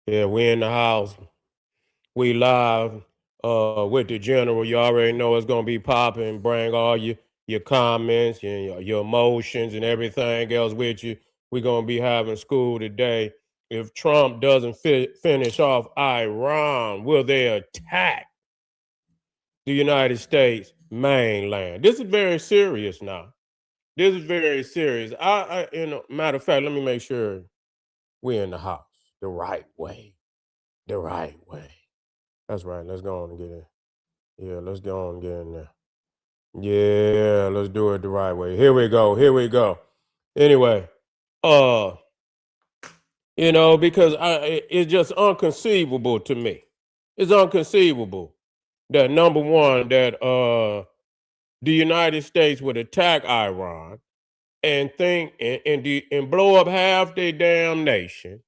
Yeah, we in the house. We live with the general. You already know it's gonna be popping. Bring all your comments and your emotions and everything else with you. We're gonna be having school today. If Trump doesn't finish off Iran, will they attack the United States mainland? This is very serious now. This is very serious. Matter of fact, let me make sure we're in the house the right way. The right way. That's right. Let's go on and get in. Yeah, let's go on and get in there. Yeah, let's do it the right way. Here we go. Here we go. Anyway, uh, because it's just unconceivable to me. It's unconceivable that number one, that the United States would attack Iran and think and blow up half their damn nation,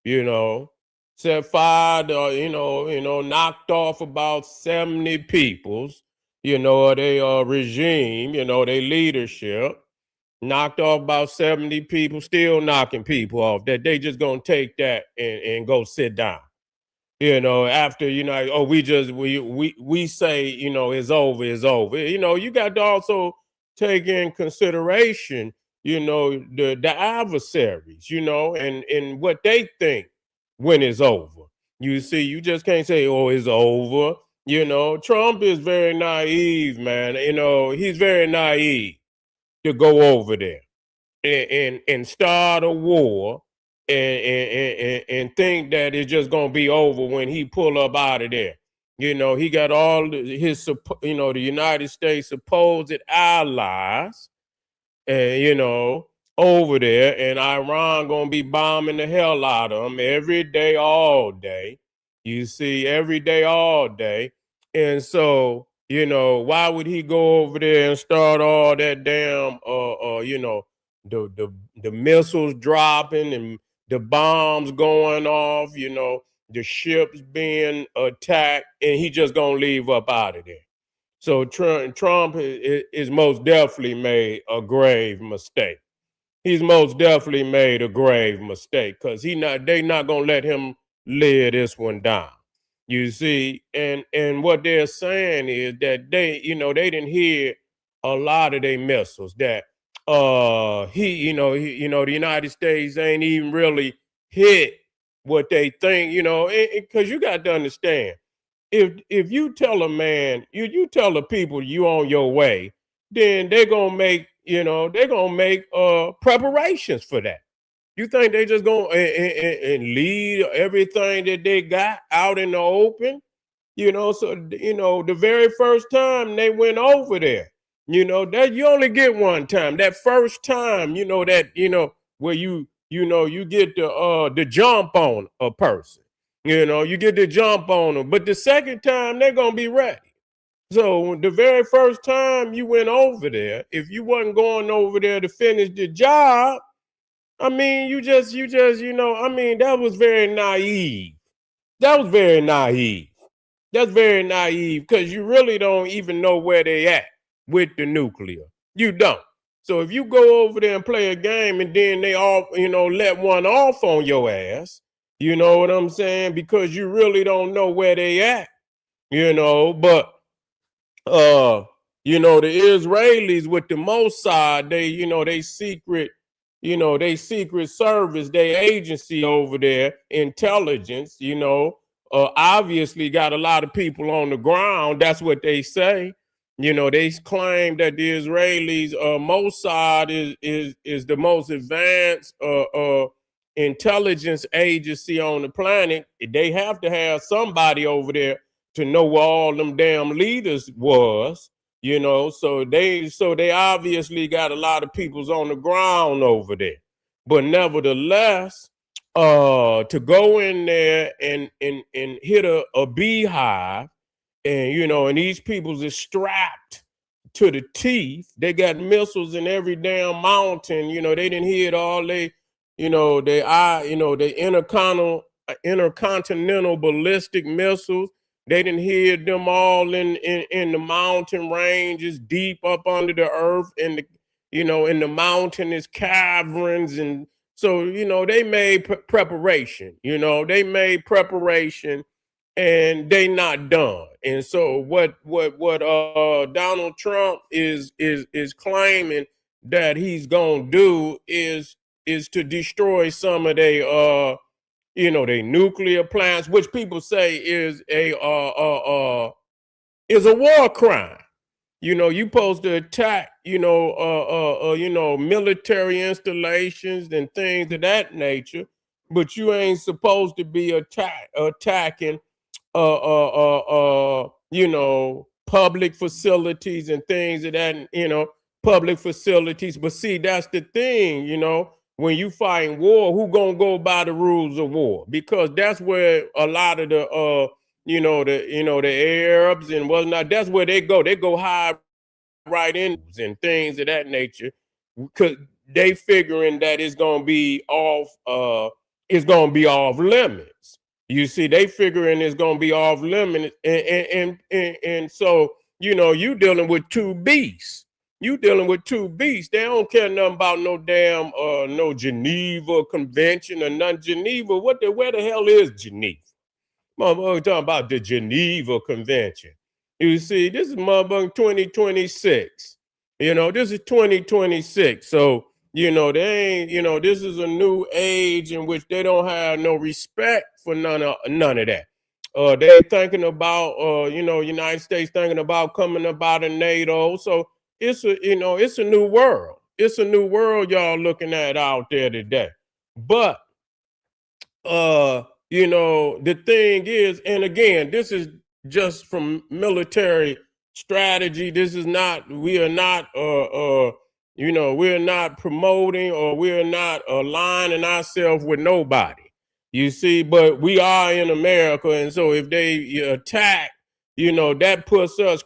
you know, set fire to, knocked off about 70 peoples, they regime, their leadership, knocked off about 70 people, still knocking people off, that they just gonna take that and go sit down. After, oh, we say, it's over, it's over. You got to also take in consideration, the adversaries, and what they think when it's over. You see, you just can't say, oh, it's over. Trump is very naive, man. He's very naive to go over there and start a war and think that it's just gonna be over when he pull up out of there. He got all his the United States supposed allies, and over there, and Iran gonna be bombing the hell out of them every day, all day. You see, every day, all day, and so why would he go over there and start all that damn the missiles dropping and the bombs going off, the ships being attacked, and he just gonna leave up out of there. So Trump is most definitely made a grave mistake. He's most definitely made a grave mistake because they not gonna let him live this one down. You see, and what they're saying is that they didn't hear a lot of their missiles that the United States ain't even really hit what they think, because you got to understand, if you tell a man, you tell the people you on your way, then they're gonna make preparations for that. You think they just gonna and leave everything that they got out in the open? So the very first time they went over there, that you only get one time. That first time, where you get the jump on a person. You get the jump on them. But the second time they're gonna be ready. So the very first time you went over there, if you wasn't going over there to finish the job, I mean, that was very naive. That was very naive. That's very naive because you really don't even know where they at with the nuclear. You don't. So if you go over there and play a game and then they all, let one off on your ass, you know what I'm saying? Because you really don't know where they at, but the Israelis with the Mossad, they secret service, they agency over there, intelligence, obviously got a lot of people on the ground. That's what they say. They claim that the Israelis, Mossad is the most advanced intelligence agency on the planet. They have to have somebody over there to know where all them damn leaders was, so they obviously got a lot of peoples on the ground over there. But nevertheless, to go in there and hit a beehive, and these peoples is strapped to the teeth. They got missiles in every damn mountain. They didn't hit all the intercontinental ballistic missiles. They didn't hear them all in the mountain ranges, deep up under the earth, in the mountainous caverns and So, they made preparation, they made preparation and they not done. And so what Donald Trump is claiming that he's gonna do is to destroy some of their nuclear plants, which people say is a war crime. You supposed to attack, military installations and things of that nature, but you ain't supposed to be attacking public facilities and things of that, public facilities. But see, that's the thing, when you fighting war, who gonna go by the rules of war? Because that's where a lot of the Arabs and whatnot, that's where they go. They go hide right in and things of that nature, because they figuring that it's gonna be off limits. You see, they figuring it's gonna be off limits, and so you dealing with two beasts. You dealing with two beasts. They don't care nothing about no damn no Geneva Convention or none. Geneva, where the hell is Geneva? Motherfucker talking about the Geneva Convention. You see, this is motherfucking 2026. This is 2026. So, they ain't, this is a new age in which they don't have no respect for none of that. They thinking about United States thinking about coming up out of NATO. So it's a new world. It's a new world y'all looking at out there today. But the thing is, and again, this is just from military strategy. This is not, we are not we're not promoting, or we're not aligning ourselves with nobody. You see, but we are in America, and so if they attack, that puts us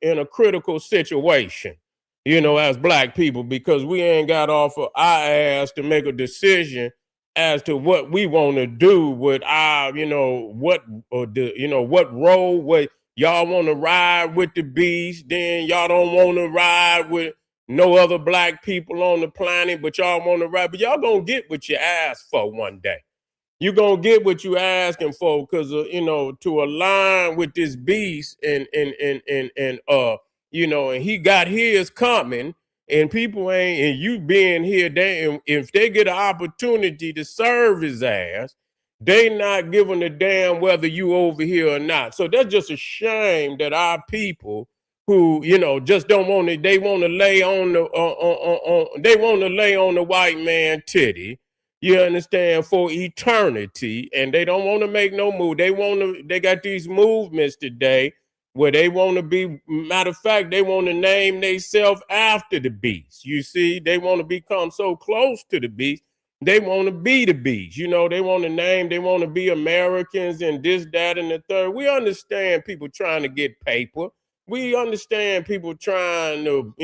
in a critical situation, as black people, because we ain't got off of our ass to make a decision as to what we want to do with our, what role, what y'all want to ride with the beast, then y'all don't want to ride with no other black people on the planet, but y'all want to ride, but y'all gonna get what you asked for one day. You're gonna get what you asking for, because to align with this beast, and he got his coming, and people ain't, and you being here, if they get an opportunity to serve his ass, they not giving a damn whether you over here or not. So that's just a shame that our people who just don't want to, they want to lay on they want to lay on the white man titty, you understand, for eternity, and they don't want to make no move. They got these movements today where they want to be, matter of fact, they want to name themselves after the beast. You see, they want to become so close to the beast. They want to be the beast. They want to name, they want to be Americans and this, that, and the third. We understand people trying to get paper. We understand people trying to,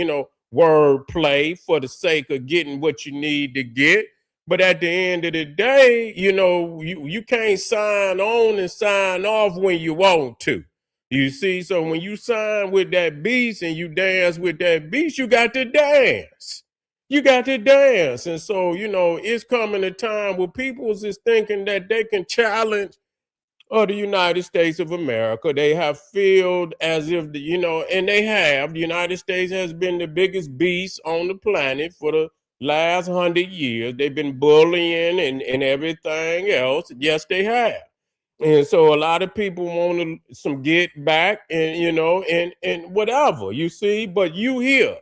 word play for the sake of getting what you need to get. But at the end of the day, you can't sign on and sign off when you want to. You see, so when you sign with that beast and you dance with that beast, you got to dance. You got to dance. And so, it's coming a time where people is thinking that they can challenge the United States of America. They have felt as if, and they have. The United States has been the biggest beast on the planet for the last 100 years. They've been bullying and everything else. Yes, they have. And so a lot of people want some get back, and and whatever, you see, but you here.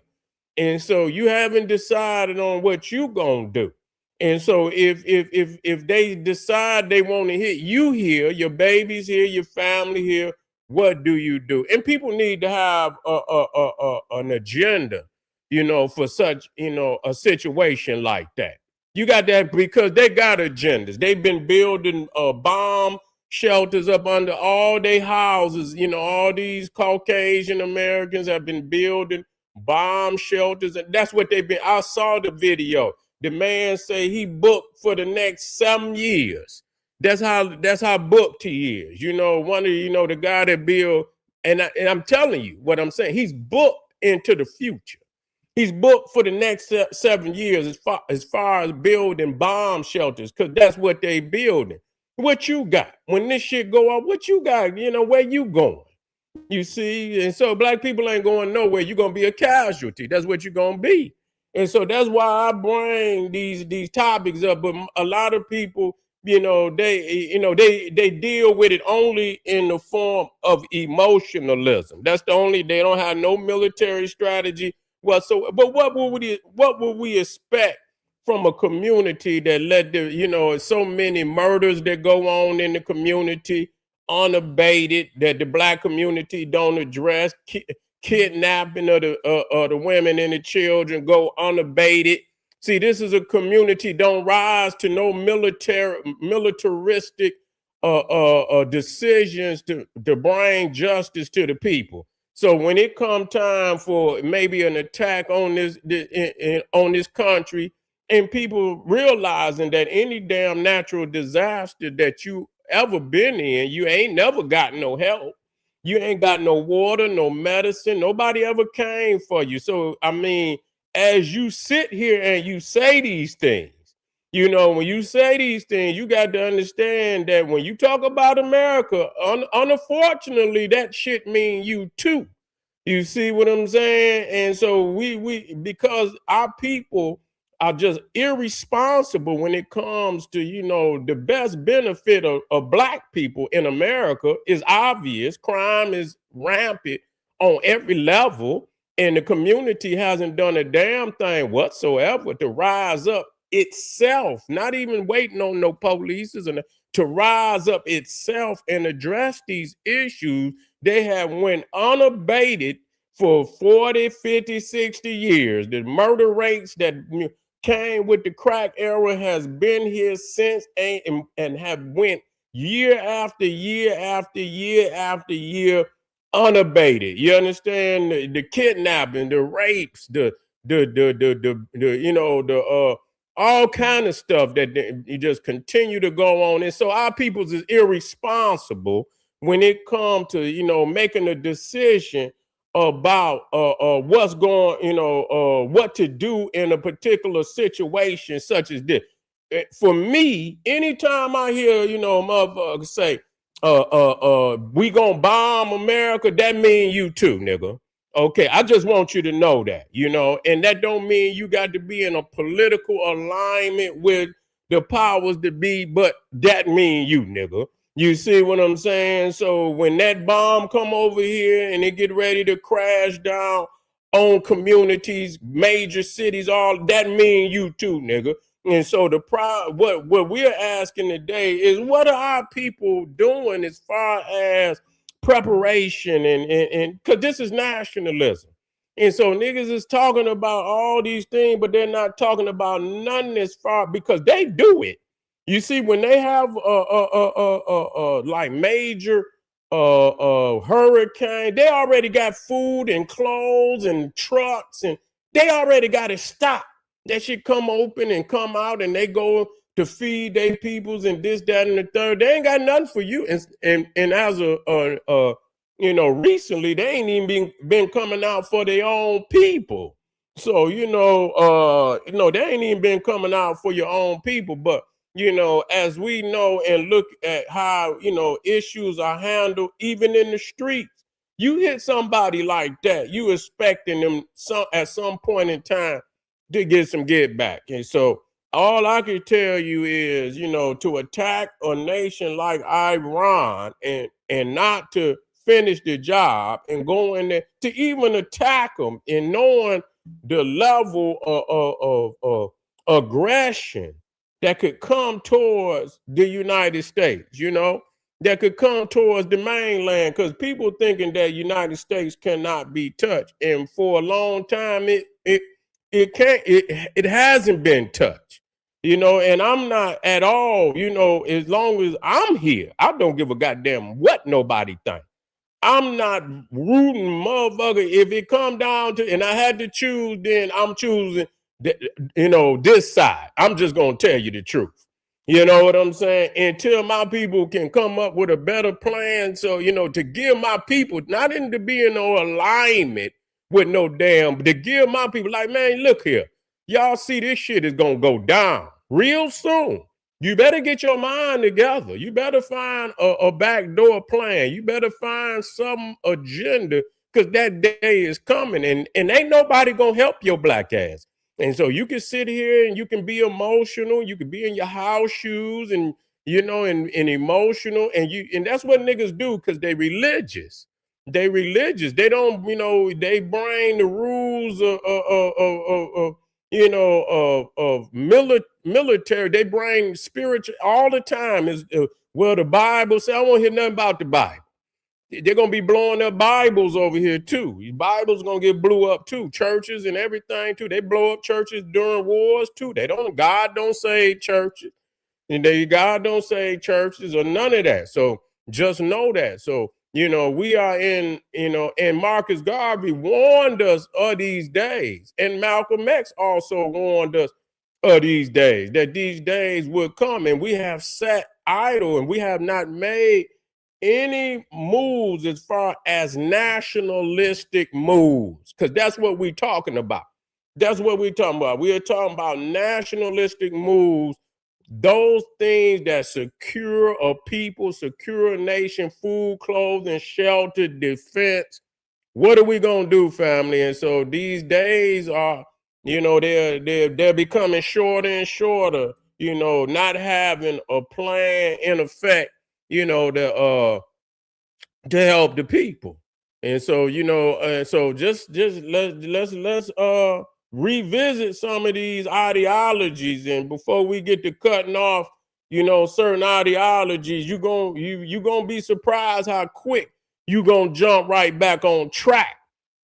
And so you haven't decided on what you gonna do. And so if they decide they want to hit you here, your baby's here, your family here, what do you do? And people need to have an agenda, for such, a situation like that. You got that, because they got agendas. They've been building bomb shelters up under all their houses. All these Caucasian Americans have been building bomb shelters, and that's what they've been. I saw the video. The man say he booked for the next 7 years. That's how booked he is. One of the guy that build, and I'm telling you what I'm saying. He's booked into the future. He's booked for the next 7 years as far as building bomb shelters, because that's what they building. What you got? When this shit go off, what you got? Where you going? You see, and so black people ain't going nowhere. You're gonna be a casualty. That's what you're gonna be. And so that's why I bring these topics up. But a lot of people, they deal with it only in the form of emotionalism. That's the only. They don't have no military strategy whatsoever. But what would we expect from a community that so many murders that go on in the community unabated, that the black community don't address, kidnapping of the women and the children go unabated. See, this is a community don't rise to no militaristic decisions to bring justice to the people. So when it come time for maybe an attack on this country, and people realizing that any damn natural disaster that you ever been in, you ain't never got no help. You ain't got no water, no medicine. Nobody ever came for you. So, I mean, as you sit here and you say these things, when you say these things, you got to understand that when you talk about America, unfortunately, that shit mean you too. You see what I'm saying? And so because our people are just irresponsible when it comes to, the best benefit of black people in America is obvious. Crime is rampant on every level, and the community hasn't done a damn thing whatsoever to rise up itself, not even waiting on no police, to rise up itself and address these issues. They have went unabated for 40, 50, 60 years. The murder rates that came with the crack era has been here since, and have went year after year after year after year unabated. You understand? The kidnapping, the rapes, the all kind of stuff that you just continue to go on. And so our peoples is irresponsible when it comes to making a decision about what's going, what to do in a particular situation such as this. For me, anytime I hear, motherfuckers say, we gonna bomb America, that mean you too, nigga. Okay, I just want you to know that, and that don't mean you got to be in a political alignment with the powers that be, but that mean you, nigga. You see what I'm saying? So when that bomb come over here and it get ready to crash down on communities, major cities, all that mean you too, nigga. And so what we're asking today is, what are our people doing as far as preparation and because this is nationalism. And so niggas is talking about all these things, but they're not talking about none as far, because they do it. You see, when they have like major hurricane, they already got food and clothes and trucks, and they already got it stopped. That shit come open and come out, and they go to feed their peoples and this, that, and the third. They ain't got nothing for you. And as recently they ain't even been coming out for their own people. So they ain't even been coming out for your own people. But as we know and look at how issues are handled even in the streets, you hit somebody like that, you expecting them at some point in time to get some get back. And so all I can tell you is, to attack a nation like Iran and not to finish the job and go in there to even attack them, and knowing the level of aggression that could come towards the United States, that could come towards the mainland, because people thinking that United States cannot be touched. And for a long time, it hasn't been touched, and I'm not at all, as long as I'm here, I don't give a goddamn what nobody thinks. I'm not rooting, motherfucker. If it come down to, and I had to choose, then I'm choosing, this side. I'm just gonna tell you the truth. You know what I'm saying? Until my people can come up with a better plan, so to give my people, not into being no alignment with no damn, to give my people like, man, look here. Y'all see this shit is gonna go down real soon. You better get your mind together. You better find a backdoor plan. You better find some agenda because that day is coming and ain't nobody gonna help your black ass. And so you can sit here and you can be emotional. You can be in your house shoes and and emotional. And that's what niggas do because they religious. They religious. They don't, they bring the rules of military. They bring spiritual all the time. Is well, the Bible say I won't hear nothing about the Bible. They're gonna be blowing up Bibles over here too. Bibles gonna get blew up too. Churches and everything too. They blow up churches during wars too. God don't save churches. And God don't save churches or none of that. So just know that. So, we are and Marcus Garvey warned us of these days. And Malcolm X also warned us of these days, that these days would come. And we have sat idle and we have not made any moves as far as nationalistic moves, because that's what we're talking about. That's what we're talking about. We are talking about nationalistic moves, those things that secure a people, secure a nation, food, clothing, shelter, defense. What are we gonna do, family? And so these days are, they're becoming shorter and shorter. Not having a plan in effect. To help the people. And so, so just let's revisit some of these ideologies. And before we get to cutting off, certain ideologies, you gonna be surprised how quick you gonna jump right back on track.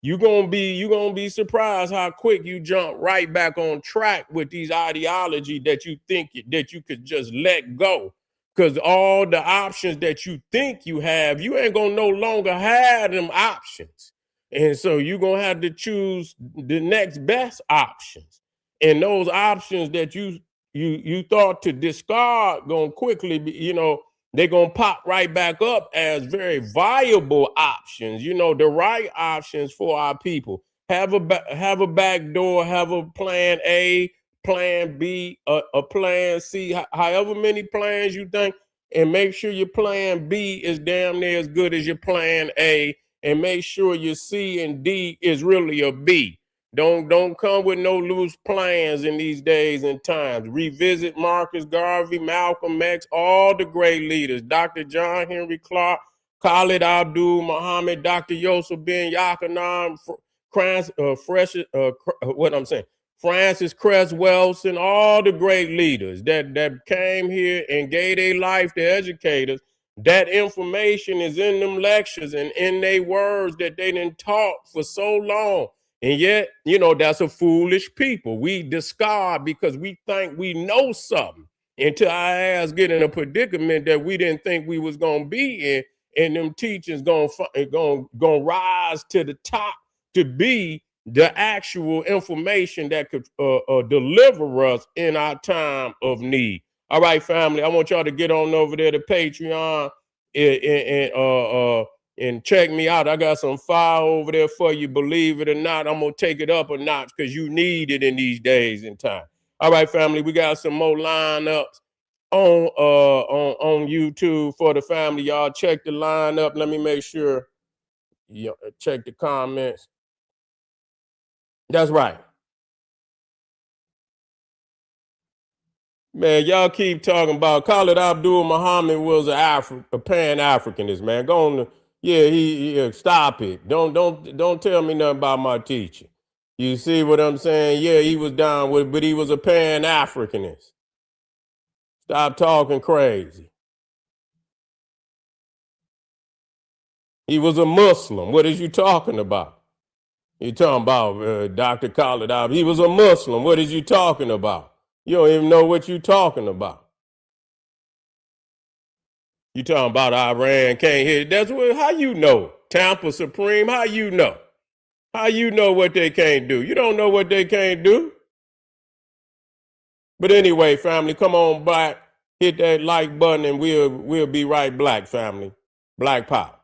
You gonna be surprised how quick you jump right back on track with these ideology that you think that you could just let go. Because all the options that you think you have, you ain't gonna no longer have them options. And so you're gonna have to choose the next best options. And those options that you thought to discard gonna quickly be, they're gonna pop right back up as very viable options, the right options for our people. Have a back door, have a plan A, plan B, a plan C, however many plans you think, and make sure your plan B is damn near as good as your plan A, and make sure your C and D is really a B. Don't come with no loose plans in these days and times. Revisit Marcus Garvey, Malcolm X, all the great leaders, Dr. John Henry Clark, Khalid Abdul Muhammad, Dr. Yusuf bin Yakanan, Francis Cress Welsing, all the great leaders that came here and gave their life to educators. That information is in them lectures and in their words that they done taught for so long. And yet, that's a foolish people. We discard because we think we know something until our ass get in a predicament that we didn't think we was going to be in. And them teachers gonna rise to the top to be the actual information that could deliver us in our time of need. All right, family, I want y'all to get on over there to Patreon and check me out. I got some fire over there for you. Believe it or not, I'm gonna take it up a notch because you need it in these days and time. All right, family, we got some more lineups on YouTube for the family. Y'all check the lineup. Let me make sure you check the comments. That's right. Man, y'all keep talking about Khalid Abdul Muhammad was a Pan-Africanist, man. Go on, stop it. Don't tell me nothing about my teacher. You see what I'm saying? Yeah, he was down with, but he was a Pan-Africanist. Stop talking crazy. He was a Muslim. What is you talking about? You talking about Dr. Khalid Abdul? He was a Muslim. What is you talking about? You don't even know what you talking about. You talking about Iran can't hit. That's what. How you know? Tampa Supreme. How you know? How you know what they can't do? You don't know what they can't do. But anyway, family, come on back, hit that like button, and we'll be right back, family. Black Pop.